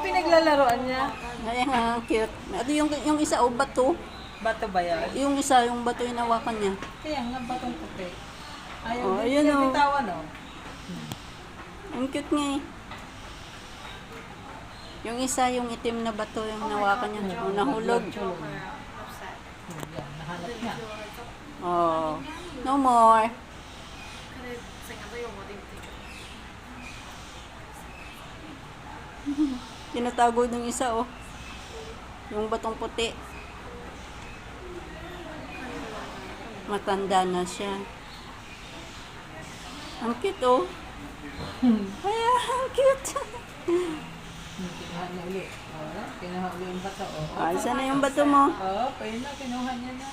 pinaglalaroan niya? Ay, ang cute. Ito yung isa, oh, bato. Bato ba yan? Yung isa, yung bato yung nawakan niya. Kaya nga, batong puti. Ayaw Oh, din ayun, siya oh. bitawan, oh. Ang cute nga eh. Yung isa, yung itim na bato, yung nawakan niya. Oh, nahulog. Yan, nahanap niya. Oh, no more. Tinatago ng isa, oh. Yung batong puti. Matanda na siya. Ang cute, oh. Ay, ang cute. Kinuha niya ulit. Oh, kinuha ulit yung bato, oh. Ah, saan na yung bato mo? Oh, pwede na, kinuha niya na.